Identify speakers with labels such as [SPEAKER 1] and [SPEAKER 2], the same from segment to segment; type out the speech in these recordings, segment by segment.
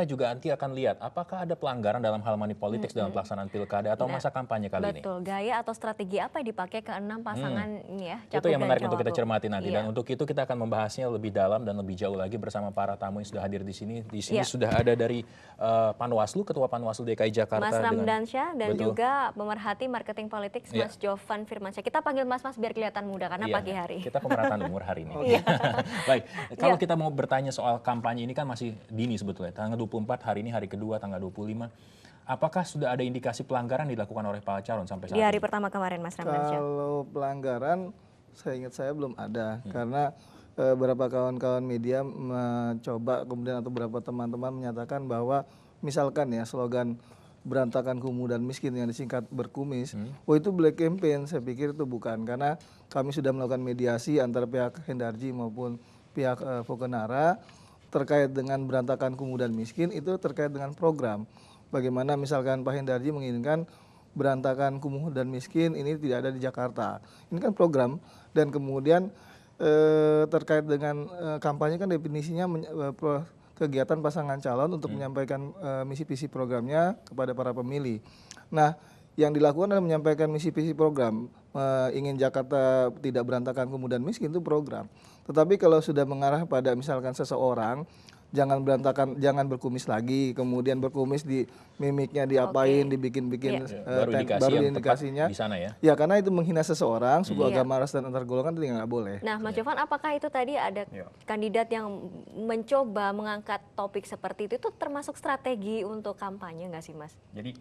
[SPEAKER 1] kita juga nanti akan lihat apakah ada pelanggaran dalam hal money politics dalam pelaksanaan pilkada atau
[SPEAKER 2] Nah,
[SPEAKER 1] masa kampanye kali ini.
[SPEAKER 2] betul, gaya atau strategi apa yang dipakai ke-6 pasangan ini ya,
[SPEAKER 1] Itu yang
[SPEAKER 2] Cagup dan
[SPEAKER 1] menarik untuk kita
[SPEAKER 2] Cawagup.
[SPEAKER 1] cermati nanti.
[SPEAKER 2] Iya.
[SPEAKER 1] Dan untuk itu kita akan membahasnya lebih dalam dan lebih jauh lagi bersama para tamu yang sudah hadir di sini. Di sini
[SPEAKER 2] Iya.
[SPEAKER 1] sudah ada dari Panwaslu, Ketua Panwaslu DKI Jakarta.
[SPEAKER 2] Mas Ramdansyah dan
[SPEAKER 1] Betul.
[SPEAKER 2] juga pemerhati marketing politik
[SPEAKER 1] Iya.
[SPEAKER 2] Mas Jovan Firmansyah. Kita panggil Mas biar kelihatan muda karena
[SPEAKER 1] Iya,
[SPEAKER 2] pagi hari.
[SPEAKER 1] kita pemerataan umur hari ini.
[SPEAKER 2] Iya.
[SPEAKER 1] Baik, kalau
[SPEAKER 2] Iya.
[SPEAKER 1] kita mau bertanya soal kampanye ini kan masih dini sebetulnya. Tanggal 24 hari ini hari kedua, tanggal 25. Apakah sudah ada indikasi pelanggaran dilakukan oleh para calon sampai saat
[SPEAKER 2] Di hari
[SPEAKER 1] ini?
[SPEAKER 2] pertama kemarin Mas Ramdansyah.
[SPEAKER 3] Kalau pelanggaran, saya ingat saya belum ada karena beberapa kawan-kawan media mencoba kemudian atau beberapa teman-teman menyatakan bahwa misalkan ya slogan berantakan kumuh dan miskin yang disingkat berkumis, oh itu black campaign. Saya pikir itu bukan, karena kami sudah melakukan mediasi antara pihak Hendarji maupun pihak Fokenara terkait dengan berantakan kumuh dan miskin. Itu terkait dengan program. Bagaimana misalkan Pak Hendarji menginginkan berantakan kumuh dan miskin ini tidak ada di Jakarta. Ini kan program, dan kemudian terkait dengan kampanye kan definisinya kegiatan pasangan calon untuk menyampaikan misi visi programnya kepada para pemilih. Nah, yang dilakukan adalah menyampaikan misi visi program. Ingin Jakarta tidak berantakan kumuh dan miskin itu program. Tetapi kalau sudah mengarah pada misalkan seseorang jangan berantakan, jangan berkumis lagi, kemudian berkumis di mimiknya diapain, dibikin-bikin
[SPEAKER 1] baru
[SPEAKER 3] indikasinya
[SPEAKER 1] di sana ya.
[SPEAKER 3] Ya, karena itu menghina seseorang, suku agama, ras dan antar golongan itu nggak boleh.
[SPEAKER 2] Nah, Mas Jovan, apakah itu tadi ada kandidat yang mencoba mengangkat topik seperti itu termasuk strategi untuk kampanye nggak sih, Mas?
[SPEAKER 4] Jadi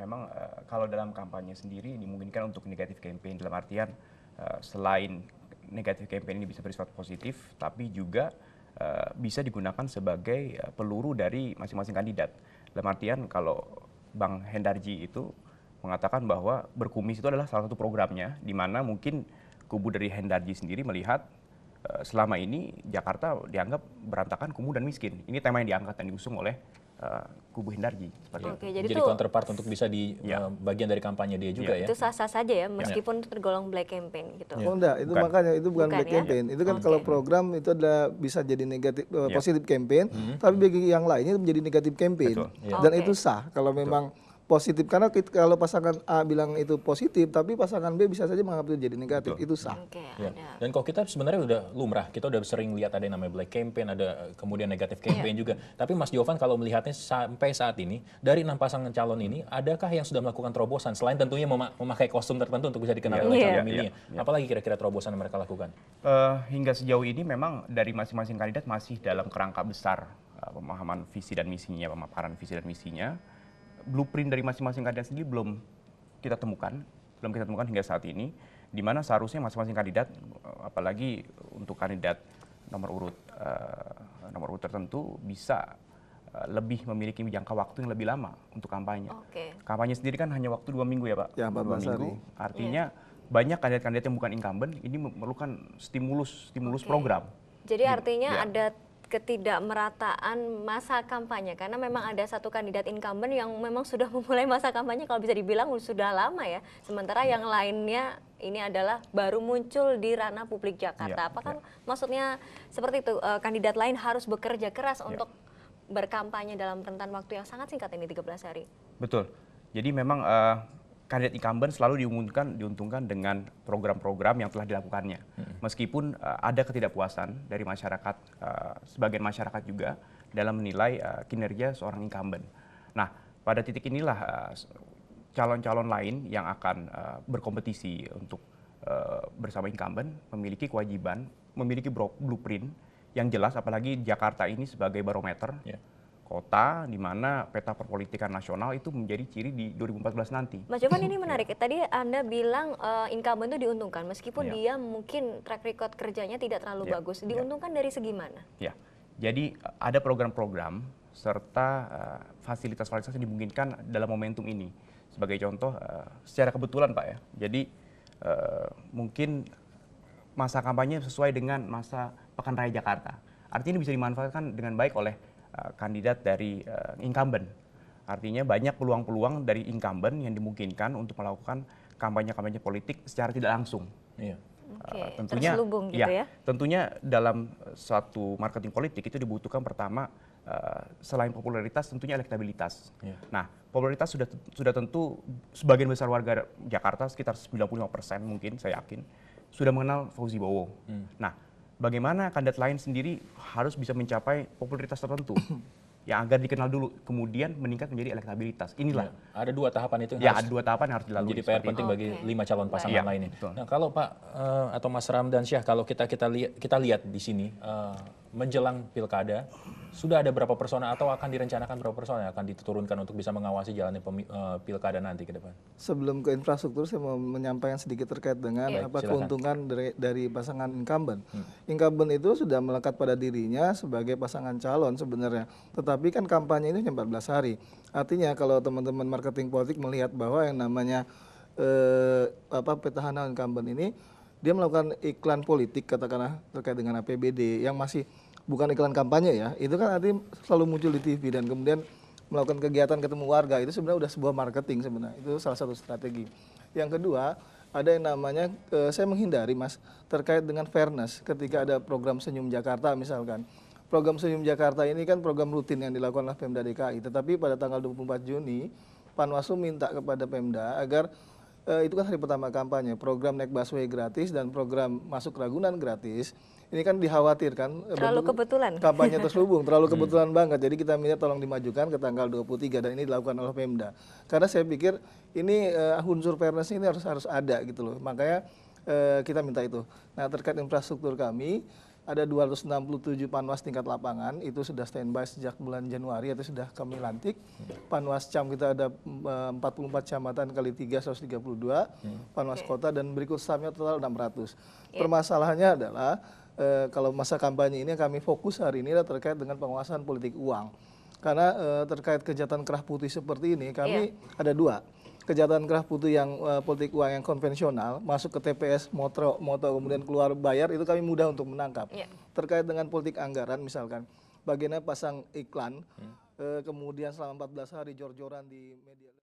[SPEAKER 4] memang kalau dalam kampanye sendiri dimungkinkan untuk negatif campaign, dalam artian selain negatif campaign ini bisa bersifat positif, tapi juga bisa digunakan sebagai peluru dari masing-masing kandidat. Dalam artian kalau Bang Hendarji itu mengatakan bahwa berkumis itu adalah salah satu programnya, di mana mungkin kubu dari Hendarji sendiri melihat selama ini Jakarta dianggap berantakan, kumuh dan miskin. Ini tema yang diangkat dan diusung oleh kubu Hendarji.
[SPEAKER 2] Oke,
[SPEAKER 1] Jadi
[SPEAKER 2] itu
[SPEAKER 1] counterpart untuk bisa di bagian dari kampanye dia juga ya.
[SPEAKER 2] itu sah-sah saja ya, meskipun itu tergolong black campaign gitu.
[SPEAKER 3] Oh enggak, itu makanya itu bukan black
[SPEAKER 2] ya?
[SPEAKER 3] campaign. Itu kan kalau program itu adalah bisa jadi negatif positif campaign, tapi bagi yang lainnya itu menjadi negatif campaign. Dan itu sah kalau memang positif, karena kalau pasangan A bilang itu positif tapi pasangan B bisa saja menganggap itu jadi negatif. Itu sah.
[SPEAKER 1] Ya. Dan kalau kita sebenarnya udah lumrah, kita udah sering lihat ada yang namanya black campaign, ada kemudian negatif campaign juga. Tapi Mas Jovan kalau melihatnya sampai saat ini, dari 6 pasangan calon ini, adakah yang sudah melakukan terobosan selain tentunya memakai kostum tertentu untuk bisa dikenal oleh calon pemilihnya? Apalagi kira-kira terobosan yang mereka lakukan?
[SPEAKER 4] Hingga sejauh ini memang dari masing-masing kandidat masih dalam kerangka besar pemahaman visi dan misinya, pemaparan visi dan misinya. Blueprint dari masing-masing kandidat sendiri belum kita temukan hingga saat ini, di mana seharusnya masing-masing kandidat, apalagi untuk kandidat nomor urut tertentu, bisa lebih memiliki jangka waktu yang lebih lama untuk kampanye. Kampanye sendiri kan hanya waktu 2 minggu ya Pak?
[SPEAKER 3] Ya, 14 hari.
[SPEAKER 4] Artinya banyak kandidat-kandidat yang bukan incumbent ini memerlukan stimulus program.
[SPEAKER 2] Jadi artinya ada ketidakmerataan masa kampanye, karena memang ada satu kandidat incumbent yang memang sudah memulai masa kampanye kalau bisa dibilang sudah lama ya, sementara yang lainnya ini adalah baru muncul di ranah publik Jakarta. Apakah maksudnya seperti itu, kandidat lain harus bekerja keras untuk berkampanye dalam rentan waktu yang sangat singkat ini, 13 hari?
[SPEAKER 4] Betul, jadi memang kandidat incumbent selalu diuntungkan dengan program-program yang telah dilakukannya. Meskipun ada ketidakpuasan dari masyarakat, sebagian masyarakat juga dalam menilai kinerja seorang incumbent. Nah, pada titik inilah calon-calon lain yang akan berkompetisi untuk bersama incumbent memiliki kewajiban, memiliki blueprint yang jelas, apalagi Jakarta ini sebagai barometer. Kota di mana peta perpolitikan nasional itu menjadi ciri di 2014 nanti.
[SPEAKER 2] Mas Jovan, ini menarik. Tadi Anda bilang incumbent itu diuntungkan meskipun dia mungkin track record kerjanya tidak terlalu bagus. Diuntungkan dari segi mana? Ya,
[SPEAKER 4] jadi ada program-program serta fasilitas-fasilitas yang dimungkinkan dalam momentum ini. Sebagai contoh, secara kebetulan Pak ya, jadi mungkin masa kampanye sesuai dengan masa Pekan Raya Jakarta. Artinya ini bisa dimanfaatkan dengan baik oleh kandidat dari incumbent. Artinya banyak peluang-peluang dari incumbent yang dimungkinkan untuk melakukan kampanye-kampanye politik secara tidak langsung.
[SPEAKER 2] Terselubung gitu ya?
[SPEAKER 4] Tentunya dalam suatu marketing politik itu dibutuhkan pertama selain popularitas tentunya elektabilitas.
[SPEAKER 1] Iya.
[SPEAKER 4] Nah, popularitas sudah tentu sebagian besar warga Jakarta sekitar 95% mungkin saya yakin sudah mengenal Fauzi Bowo. Nah, bagaimana kandidat lain sendiri harus bisa mencapai popularitas tertentu yang agar dikenal dulu, kemudian meningkat menjadi elektabilitas. Inilah.
[SPEAKER 1] Ya, ada 2 tahapan itu
[SPEAKER 4] Ya,
[SPEAKER 1] yang
[SPEAKER 4] ada 2 tahapan yang harus dilalui.
[SPEAKER 1] menjadi PR
[SPEAKER 4] seperti
[SPEAKER 1] penting
[SPEAKER 4] itu.
[SPEAKER 1] bagi 5 calon pasangan
[SPEAKER 4] Iya,
[SPEAKER 1] lainnya.
[SPEAKER 4] betul.
[SPEAKER 1] Nah, kalau Pak atau Mas Ramdan Syah, kalau kita lihat di sini menjelang pilkada, sudah ada berapa personal atau akan direncanakan berapa personal yang akan diturunkan untuk bisa mengawasi jalannya pilkada nanti ke depan?
[SPEAKER 3] Sebelum ke infrastruktur, saya mau menyampaikan sedikit terkait dengan
[SPEAKER 1] Baik,
[SPEAKER 3] apa
[SPEAKER 1] silakan.
[SPEAKER 3] keuntungan dari pasangan incumbent. Incumbent itu sudah melekat pada dirinya sebagai pasangan calon sebenarnya. Tetapi kan kampanye ini hanya 14 hari. Artinya kalau teman-teman marketing politik melihat bahwa yang namanya petahana incumbent ini, dia melakukan iklan politik katakanlah terkait dengan APBD yang masih bukan iklan kampanye ya, itu kan nanti selalu muncul di TV dan kemudian melakukan kegiatan ketemu warga, itu sebenarnya udah sebuah marketing sebenarnya, itu salah satu strategi. Yang kedua, ada yang namanya, saya menghindari Mas, terkait dengan fairness ketika ada program Senyum Jakarta misalkan. Program Senyum Jakarta ini kan program rutin yang dilakukan oleh Pemda DKI, tetapi pada tanggal 24 Juni, Panwaslu minta kepada Pemda agar itu kan hari pertama kampanye, program naik busway gratis dan program masuk Ragunan gratis. Ini kan dikhawatirkan
[SPEAKER 2] Terlalu kebetulan.
[SPEAKER 3] kampanye terselubung, terlalu kebetulan banget. Jadi kita minta tolong dimajukan ke tanggal 23 dan ini dilakukan oleh Pemda. Karena saya pikir ini unsur fairness ini harus ada gitu loh. Makanya kita minta itu. Nah, terkait infrastruktur kami ada 267 panwas tingkat lapangan, itu sudah standby sejak bulan Januari, itu sudah kami lantik. Panwas cam kita ada 44 kecamatan kali 3, 132, panwas kota dan berikut staffnya total 600. Permasalahannya adalah kalau masa kampanye ini kami fokus hari ini adalah terkait dengan penguasaan politik uang. Karena terkait kejahatan kerah putih seperti ini, kami ada 2. Kejahatan kerah putih yang politik uang yang konvensional, masuk ke TPS, moto kemudian keluar bayar, itu kami mudah untuk menangkap. Terkait dengan politik anggaran misalkan, bagaimana pasang iklan, kemudian selama 14 hari jor-joran di media.